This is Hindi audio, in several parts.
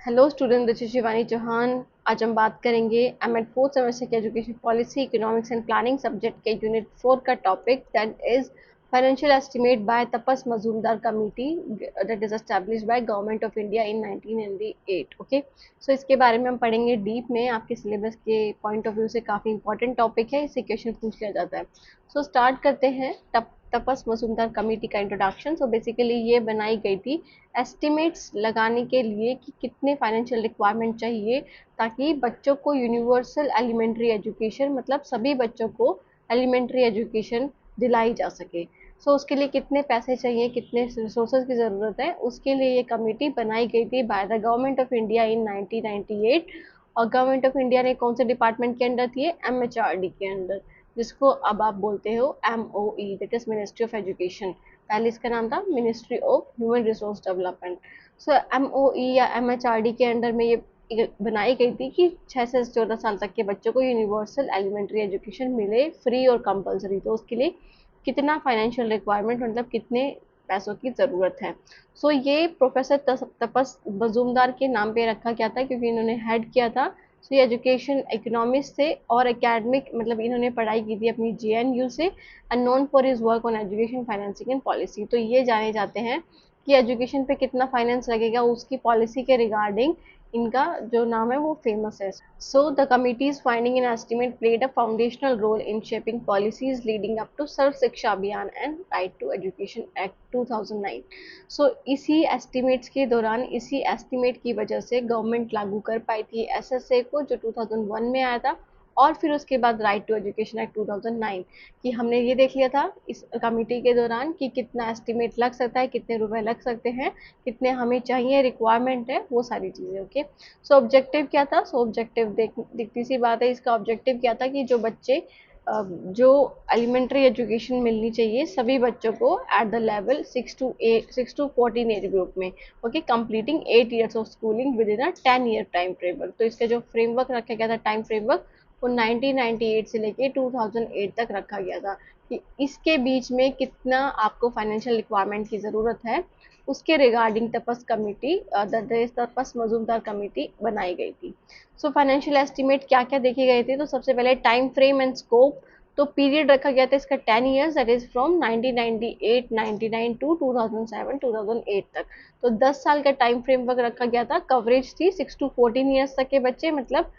Hello student, this is Shivani Chauhan. आज हम बात करेंगे एमएड फोर्थ सेमेस्टर की education policy economics and planning subject के यूनिट 4 का topic that is financial estimate by Tapas Majumdar committee that is established by government of India in 1998। Okay, so इसके बारे में हम पढ़ेंगे डीप में। आपके सिलेबस के पॉइंट ऑफ व्यू से काफ़ी इंपॉर्टेंट टॉपिक है, इससे क्वेश्चन पूछ लिया जाता है। सो स्टार्ट करते हैं तपस मजूमदार कमेटी का इंट्रोडक्शन। सो बेसिकली ये बनाई गई थी एस्टिमेट्स लगाने के लिए कि कितने फाइनेंशियल रिक्वायरमेंट चाहिए ताकि बच्चों को यूनिवर्सल एलिमेंट्री एजुकेशन, मतलब सभी बच्चों को एलिमेंट्री एजुकेशन दिलाई जा सके। सो उसके लिए कितने पैसे चाहिए, कितने रिसोर्सेज की ज़रूरत है, उसके लिए ये कमेटी बनाई गई थी by the government of India in 1998। और गवर्नमेंट ऑफ इंडिया ने कौन से डिपार्टमेंट के अंडर थी? एमएचआरडी के अंडर, जिसको अब आप बोलते हो MoE, that is ministry of education. पहले इसका नाम था ministry of human resource development. So MoE या एमएचआरडी के अंडर में ये बनाई गई थी कि 6 से 14 साल तक के बच्चों को यूनिवर्सल एलिमेंट्री एजुकेशन मिले, फ्री और कंपलसरी। तो उसके लिए कितना फाइनेंशियल रिक्वायरमेंट, मतलब कितने पैसों की ज़रूरत है। सो ये प्रोफेसर तपस मजूमदार के नाम पे रखा गया था क्योंकि इन्होंने हेड किया था। सो ये एजुकेशन इकोनॉमिक्स से और एकेडमिक, मतलब इन्होंने पढ़ाई की थी अपनी जेएनयू से, and known for his work on education financing and policy. तो ये जाने जाते हैं कि एजुकेशन पे कितना फाइनेंस लगेगा, उसकी पॉलिसी के रिगार्डिंग इनका जो नाम है वो फेमस है। So the committee's finding and estimate played a foundational role in shaping policies leading up to Sarva Shiksha Abhiyan and right to education act 2009। सो इसी एस्टिमेट्स के दौरान, इसी एस्टिमेट की वजह से गवर्नमेंट लागू कर पाई थी एसएसए को, जो 2001 में आया था। और फिर उसके बाद राइट टू एजुकेशन एक्ट 2009, कि हमने ये देख लिया था इस कमेटी के दौरान कि कितना एस्टिमेट लग सकता है, कितने रुपए लग सकते हैं, कितने हमें चाहिए, रिक्वायरमेंट है, वो सारी चीज़ें। ओके, सो ऑब्जेक्टिव क्या था? सो ऑब्जेक्टिव दिखती सी बात है, इसका ऑब्जेक्टिव क्या था कि जो बच्चे जो एलिमेंट्री एजुकेशन मिलनी चाहिए सभी बच्चों को at the level 6 to 14 age group में, okay, completing 8 years of schooling within a 10 year time framework. तो इसका जो फ्रेमवर्क रखा गया था, टाइम फ्रेमवर्क, वो 1998 से लेके 2008 तक रखा गया था कि इसके बीच में कितना आपको फाइनेंशियल रिक्वायरमेंट की ज़रूरत है, उसके रिगार्डिंग तपस कमेटी, तपस मजूमदार कमेटी बनाई गई थी। सो फाइनेंशियल एस्टिमेट क्या क्या देखे गए थे? तो सबसे पहले टाइम फ्रेम एंड स्कोप। तो पीरियड रखा गया था इसका 10 years, that is from 1998 99 to 2007 2008 तक। तो 10 साल का टाइम फ्रेमवर्क रखा गया था। कवरेज थी 6 to 14 ईयर्स तक के बच्चे, मतलब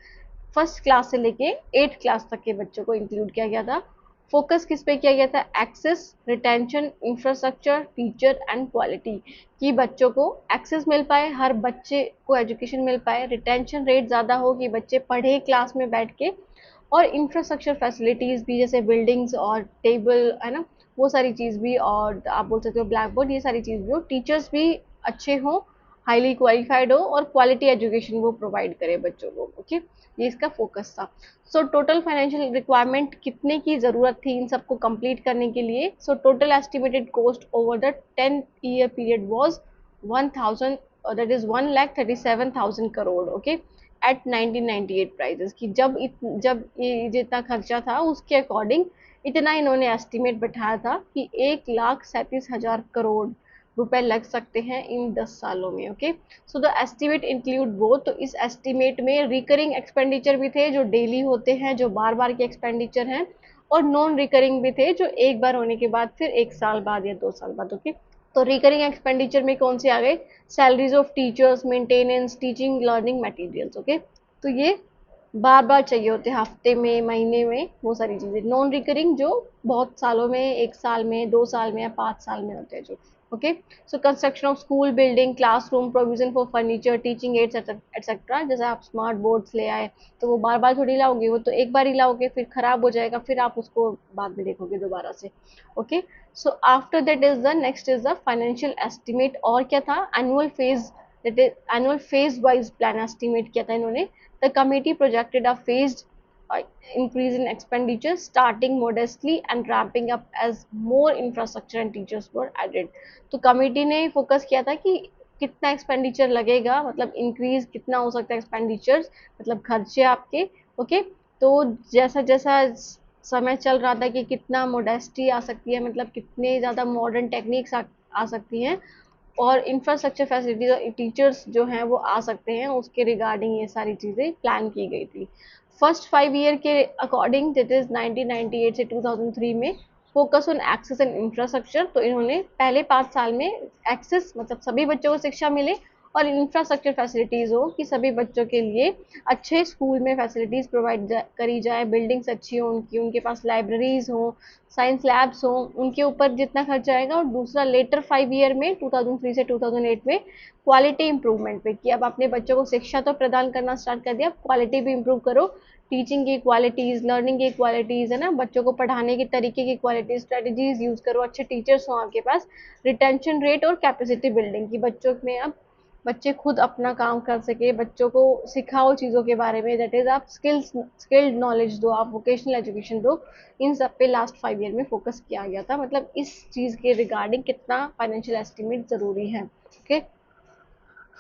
फर्स्ट क्लास से लेके 8th क्लास तक के बच्चों को इंक्लूड किया गया था। फोकस किस पे किया गया था? Access, retention, infrastructure, teacher and quality, कि बच्चों को एक्सेस मिल पाए, हर बच्चे को एजुकेशन मिल पाए, रिटेंशन रेट ज़्यादा हो कि बच्चे पढ़े क्लास में बैठ के, और इंफ्रास्ट्रक्चर फैसिलिटीज़ भी, जैसे बिल्डिंग्स और टेबल है ना, वो सारी चीज़ भी, और आप बोल सकते हो ब्लैक बोर्ड, ये सारी चीज़ भी हो, टीचर्स भी अच्छे हों, हाईली क्वालिफाइड हो, और क्वालिटी एजुकेशन वो प्रोवाइड करे बच्चों को। ओके, ये इसका फोकस था। सो टोटल फाइनेंशियल रिक्वायरमेंट कितने की ज़रूरत थी इन सबको कंप्लीट करने के लिए? So total estimated cost over the 10 year period was 1000, that is 1,37,000 crore. Okay, at 1998 prices, कि जब ये जितना खर्चा था उसके अकॉर्डिंग इतना इन्होंने एस्टिमेट बैठाया था कि 1,37,000 करोड़ रुपए लग सकते हैं इन 10 सालों में। Okay, so the estimate include both. तो इस एस्टिमेट में रिकरिंग एक्सपेंडिचर भी थे जो डेली होते हैं, जो बार बार के एक्सपेंडिचर हैं, और नॉन रिकरिंग भी थे जो एक बार होने के बाद फिर 1 साल बाद या 2 साल बाद। ओके, तो रिकरिंग एक्सपेंडिचर में कौन से आ गए? Salaries of teachers, maintenance, teaching learning materials. Okay, तो ये बार बार चाहिए होते हैं, हफ्ते में, महीने में, वो सारी चीज़ें। नॉन रिकरिंग जो बहुत सालों में, 1 साल में, 2 साल में या 5 साल में होते हैं जो। Okay, so construction of school building, classroom, provision for furniture, teaching ads etcetera. जैसे आप स्मार्ट बोर्ड्स ले आए तो वो बार बार थोड़ी लाओगे, वो तो एक बार ही लाओगे, फिर खराब हो जाएगा, फिर आप उसको बाद में देखोगे दोबारा से। Okay, so after that is the next is the financial estimate. और क्या था? Annual phase, that is annual phase wise plan estimate किया था इन्होंने। The committee projected a phased increase in expenditure starting modestly and ramping up as more infrastructure and teachers were added। तो कमेटी ने फोकस किया था कि कितना एक्सपेंडिचर लगेगा, मतलब इंक्रीज कितना हो सकता है एक्सपेंडिचर्स, मतलब खर्चे आपके। ओके, तो जैसा जैसा समय चल रहा था कि कितना मोडेस्टी आ सकती है, मतलब कितने ज़्यादा मॉडर्न टेक्निक्स आ सकती हैं, और इंफ्रास्ट्रक्चर फैसिलिटीज और टीचर्स जो हैं वो आ सकते हैं, उसके रिगार्डिंग ये सारी चीज़ें प्लान की गई थी। फर्स्ट 5 ईयर के अकॉर्डिंग, दैट इज 1998 से 2003 में, focus on access and infrastructure. तो इन्होंने पहले 5 साल में एक्सेस मतलब सभी बच्चों को शिक्षा मिले, और इंफ्रास्ट्रक्चर फैसिलिटीज़ हो कि सभी बच्चों के लिए अच्छे स्कूल में फैसिलिटीज़ प्रोवाइड करी जाए, बिल्डिंग्स अच्छी हों उनकी, उनके पास लाइब्रेरीज हों, साइंस लैब्स हों, उनके ऊपर जितना खर्च आएगा। और दूसरा लेटर 5 ईयर में 2003 से 2008 में क्वालिटी इंप्रूवमेंट पे, कि अब अपने बच्चों को शिक्षा तो प्रदान करना स्टार्ट कर दिया, क्वालिटी भी इंप्रूव करो, टीचिंग की क्वालिटीज़, लर्निंग की क्वालिटीज़, है ना, बच्चों को पढ़ाने के तरीके की क्वालिटी, स्ट्रेटजीज यूज़ करो, अच्छे टीचर्स हों आपके पास, रिटेंशन रेट और कैपेसिटी बिल्डिंग की, बच्चों में अब बच्चे खुद अपना काम कर सके, बच्चों को सिखाओ चीज़ों के बारे में, दैट इज़ आप स्किल्ड नॉलेज दो, आप वोकेशनल एजुकेशन दो। इन सब पे लास्ट 5 ईयर में फोकस किया गया था, मतलब इस चीज़ के रिगार्डिंग कितना फाइनेंशियल एस्टिमेट ज़रूरी है। ओके,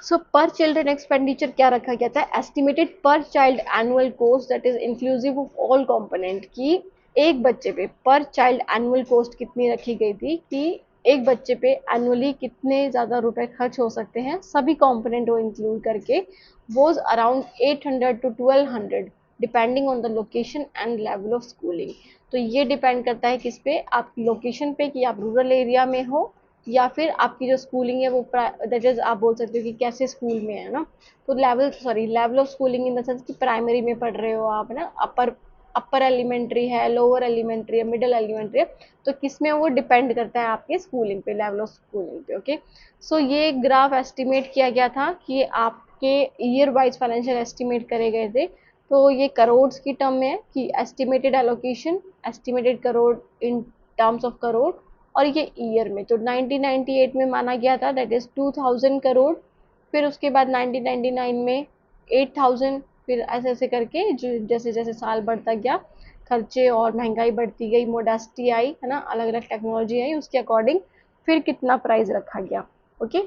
सो पर चिल्ड्रन एक्सपेंडिचर क्या रखा गया था, एस्टिमेटेड पर child annual cost, that is inclusive of all component, की एक बच्चे पे पर चाइल्ड एनुअल कॉस्ट कितनी रखी गई थी, कि एक बच्चे पे एनुअली कितने ज़्यादा रुपए खर्च हो सकते हैं सभी कंपोनेंट को इंक्लूड करके, was around 800 to 1200, depending on the location and level of schooling. तो ये डिपेंड करता है किस पे, आपकी लोकेशन पे, कि आप रूरल एरिया में हो या फिर आपकी जो स्कूलिंग है वो दैट इज आप बोल सकते हो कि कैसे स्कूल में है ना। तो level of schooling in the sense कि प्राइमरी में पढ़ रहे हो आप, है ना, अपर एलिमेंट्री है, लोअर एलिमेंट्री है, मिडिल एलिमेंट्री है, तो किस में वो डिपेंड करता है आपके स्कूलिंग पे, लेवल ऑफ स्कूलिंग पे। ओके, सो ये ग्राफ एस्टिमेट किया गया था कि आपके ईयर वाइज फाइनेंशियल एस्टिमेट करे गए थे। तो ये करोड़ की टर्म में है कि estimated allocation, estimated crore in terms of crore, और ये ईयर में तो 1998 में माना गया था, दैट इज 2000 करोड़। फिर उसके बाद 1999 में 8000, फिर ऐसे ऐसे करके जो जैसे जैसे साल बढ़ता गया, खर्चे और महंगाई बढ़ती गई, मोडेस्टी आई, है ना, अलग अलग टेक्नोलॉजी आई, उसके अकॉर्डिंग फिर कितना प्राइस रखा गया। ओके,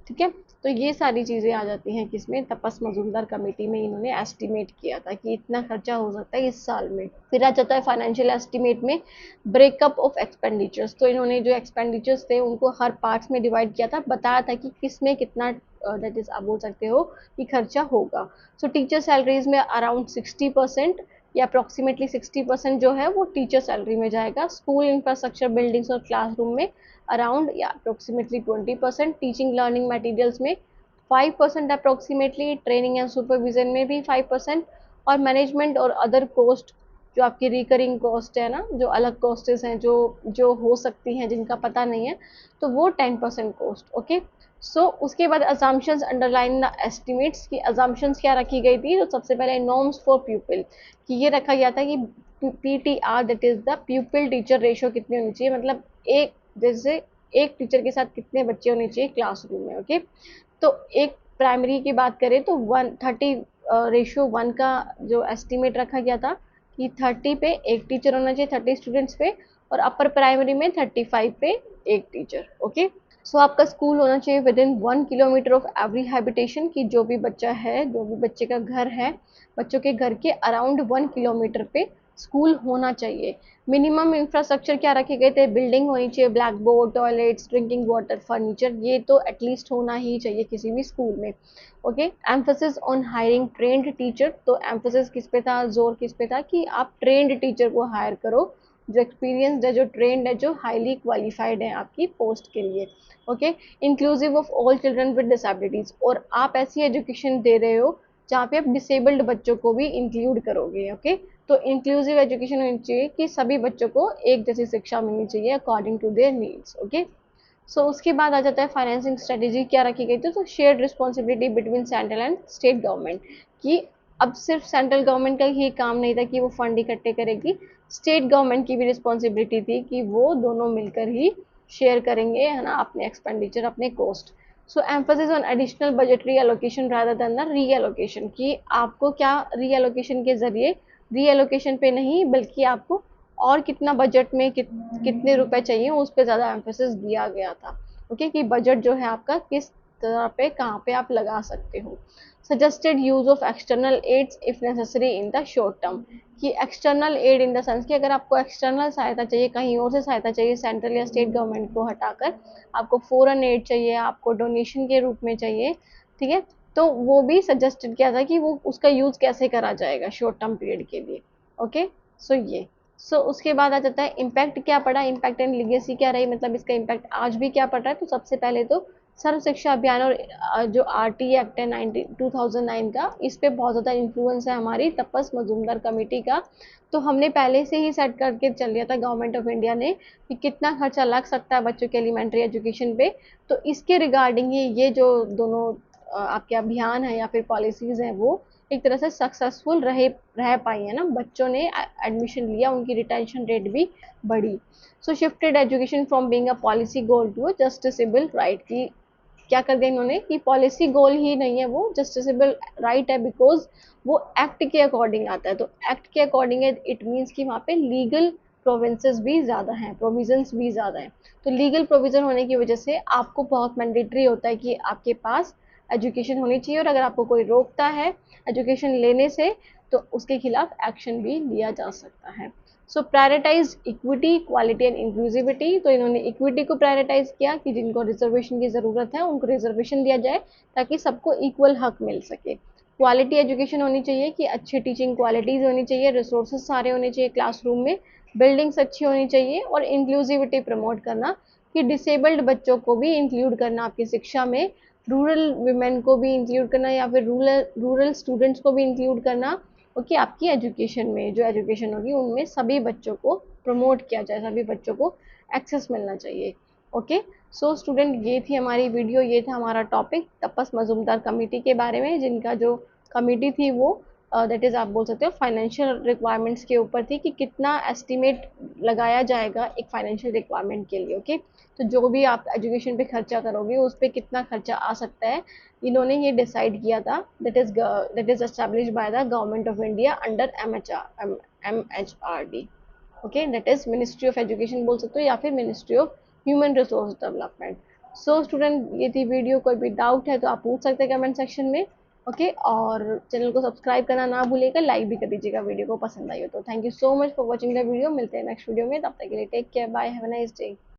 ठीक है। तो ये सारी चीज़ें आ जाती हैं किसमें, तपस मजूमदार कमेटी में इन्होंने एस्टिमेट किया था कि इतना खर्चा हो सकता है इस साल में। फिर आ जाता है फाइनेंशियल एस्टिमेट में ब्रेकअप ऑफ एक्सपेंडिचर्स। तो इन्होंने जो एक्सपेंडिचर्स थे उनको हर पार्ट्स में डिवाइड किया था, बताया था कि किस में कितना, दैट इज आप बोल सकते हो कि खर्चा होगा। सो टीचर सैलरीज में अराउंड 60% या अप्रोक्सीमेटली 60% जो है वो टीचर सैलरी में जाएगा। स्कूल इंफ्रास्ट्रक्चर, बिल्डिंग्स और क्लासरूम में अराउंड या अप्रोक्सीमेटली 20%, टीचिंग लर्निंग मटेरियल्स में 5% अप्रोक्सीमेटली, ट्रेनिंग एंड सुपरविजन में भी 5%, और मैनेजमेंट और अदर कॉस्ट जो आपकी रिकरिंग कॉस्ट है ना, जो अलग कॉस्टेस हैं जो जो हो सकती हैं जिनका पता नहीं है, तो वो 10% कॉस्ट। ओके, सो उसके बाद अजम्पशंस अंडरलाइन द एस्टिमेट्स की, अजम्पशंस क्या रखी गई थी, तो सबसे पहले नॉर्म्स फॉर प्यूपिल, कि ये रखा गया था कि PTR, that is the प्यूपिल teacher ratio कितनी होनी चाहिए, मतलब एक जैसे एक टीचर के साथ कितने बच्चे होने चाहिए क्लासरूम में। ओके, तो एक प्राइमरी की बात करें तो 1:30 का जो एस्टिमेट रखा गया था कि 30 पे एक टीचर होना चाहिए 30 स्टूडेंट्स पे, और अपर प्राइमरी में 35 पे एक टीचर। ओके, सो आपका स्कूल होना चाहिए with in 1 kilometre of every habitation, की जो भी बच्चा है, जो भी बच्चे का घर है, बच्चों के घर के अराउंड 1 किलोमीटर पे स्कूल होना चाहिए। मिनिमम इंफ्रास्ट्रक्चर क्या रखे गए थे, बिल्डिंग होनी चाहिए, black board, toilets, drinking water, furniture, ये तो एटलीस्ट होना ही चाहिए किसी भी स्कूल में। Okay, emphasis on hiring trained teacher, तो एम्फोसिस किस पे था, जोर किस पे था कि आप ट्रेंड टीचर को हायर करो, जो एक्सपीरियंसड है, जो ट्रेंड है, जो हाईली क्वालिफाइड है आपकी पोस्ट के लिए। Okay, inclusive of all children with disabilities, और आप ऐसी एजुकेशन दे रहे हो जहाँ पे आप डिसेबल्ड बच्चों को भी इंक्लूड करोगे। ओके, तो इंक्लूसिव एजुकेशन होनी चाहिए कि सभी बच्चों को एक जैसी शिक्षा मिलनी चाहिए according to their needs. Okay, so उसके बाद आ जाता है फाइनेंसिंग स्ट्रेटेजी क्या रखी गई थी, तो shared responsibility between central and state government, कि अब सिर्फ सेंट्रल गवर्नमेंट का ही काम नहीं था कि वो फंड इकट्ठे करेगी, स्टेट गवर्नमेंट की भी रिस्पॉन्सिबिलिटी थी कि वो दोनों मिलकर ही शेयर करेंगे, है ना, अपने एक्सपेंडिचर, अपने cost. So emphasis on additional budgetary allocation rather than the री एलोकेशन, कि आपको क्या री एलोकेशन के जरिए, री एलोकेशन पे नहीं बल्कि आपको और कितना बजट में कितने रुपए चाहिए उस पर ज़्यादा एम्फोसिस दिया गया था। ओके, कि बजट जो है आपका किस तरह पे, कहाँ पे आप लगा सकते हो। Suggested use of external aids if necessary in the short term, कि external aid in the sense कि अगर आपको एक्सटर्नल सहायता चाहिए, कहीं और से सहायता चाहिए, सेंट्रल या स्टेट गवर्नमेंट को हटाकर आपको फॉरेन एड चाहिए, आपको डोनेशन के रूप में चाहिए, ठीक है, तो वो भी सजेस्टेड किया था कि वो उसका यूज कैसे करा जाएगा शॉर्ट टर्म पीरियड के लिए। ओके, सो ये उसके बाद आ जाता है इम्पैक्ट क्या पड़ा, इम्पैक्ट एंड लीगेसी क्या रही, मतलब इसका इम्पैक्ट आज भी क्या पड़ रहा है। तो सबसे पहले तो सर्व शिक्षा अभियान और जो आरटी एक्ट है 2009 का, इस पे बहुत ज़्यादा इन्फ्लुएंस है हमारी तपस मजूमदार कमेटी का। तो हमने पहले से ही सेट करके चल लिया था गवर्नमेंट ऑफ इंडिया ने कि कितना खर्चा लग सकता है बच्चों के एलिमेंट्री एजुकेशन पे। तो इसके रिगार्डिंग ही ये जो दोनों आपके अभियान है या फिर पॉलिसीज हैं, वो एक तरह से सक्सेसफुल रह पाई है ना, बच्चों ने एडमिशन लिया, उनकी रिटेंशन रेट भी बढ़ी। So shifted education from being a policy goal to a justiciable right, की क्या कर दिया इन्होंने कि पॉलिसी गोल ही नहीं है, वो जस्टिसेबल राइट है, बिकॉज वो एक्ट के अकॉर्डिंग आता है। तो एक्ट के अकॉर्डिंग है, इट मीन्स कि वहाँ पे लीगल प्रोविंसेस भी ज़्यादा हैं, प्रोविजंस भी ज़्यादा हैं। तो लीगल प्रोविजन होने की वजह से आपको बहुत मैंडेटरी होता है कि आपके पास एजुकेशन होनी चाहिए, और अगर आपको कोई रोकता है एजुकेशन लेने से तो उसके खिलाफ एक्शन भी लिया जा सकता है। So prioritize equity, quality and inclusivity, तो इन्होंने इक्विटी को प्रायोरिटाइज किया कि जिनको रिजर्वेशन की ज़रूरत है उनको रिजर्वेशन दिया जाए ताकि सबको इक्वल हक मिल सके। क्वालिटी एजुकेशन होनी चाहिए कि अच्छी टीचिंग क्वालिटीज़ होनी चाहिए, रिसोर्सेज सारे होने चाहिए क्लासरूम में, बिल्डिंग्स अच्छी होनी चाहिए, और इंक्लूसिविटी प्रमोट करना कि डिसेबल्ड बच्चों को भी इंक्लूड करना आपकी शिक्षा में, रूरल वुमेन को भी इंक्लूड करना, या फिर रूरल स्टूडेंट्स को भी इंक्लूड करना, ओके, आपकी एजुकेशन में जो एजुकेशन होगी उनमें सभी बच्चों को प्रमोट किया जाए, सभी बच्चों को एक्सेस मिलना चाहिए। ओके, सो स्टूडेंट, ये थी हमारी वीडियो, ये था हमारा टॉपिक तपस मजूमदार कमेटी के बारे में, जिनका जो कमेटी थी वो दैट इज़ आप बोल सकते हो फाइनेंशियल रिक्वायरमेंट्स के ऊपर थी कि कितना एस्टिमेट लगाया जाएगा एक फाइनेंशियल रिक्वायरमेंट के लिए। ओके, तो जो भी आप एजुकेशन पे खर्चा करोगे उस पर कितना खर्चा आ सकता है, इन्होंने ये डिसाइड किया था। That is established by the government of India under MHRD। Okay, that is ministry of education बोल सकते हो या फिर ministry of human resource development. So student, ये थी वीडियो, कोई भी डाउट है तो आप पूछ सकते हैं कमेंट सेक्शन में। ओके, और चैनल को सब्सक्राइब करना ना भूलिएगा, लाइक भी कर दीजिएगा वीडियो को पसंद आई हो तो। Thank you so much for watching the video, मिलते हैं नेक्स्ट वीडियो में, तब तक के लिए take care, bye, have a nice day.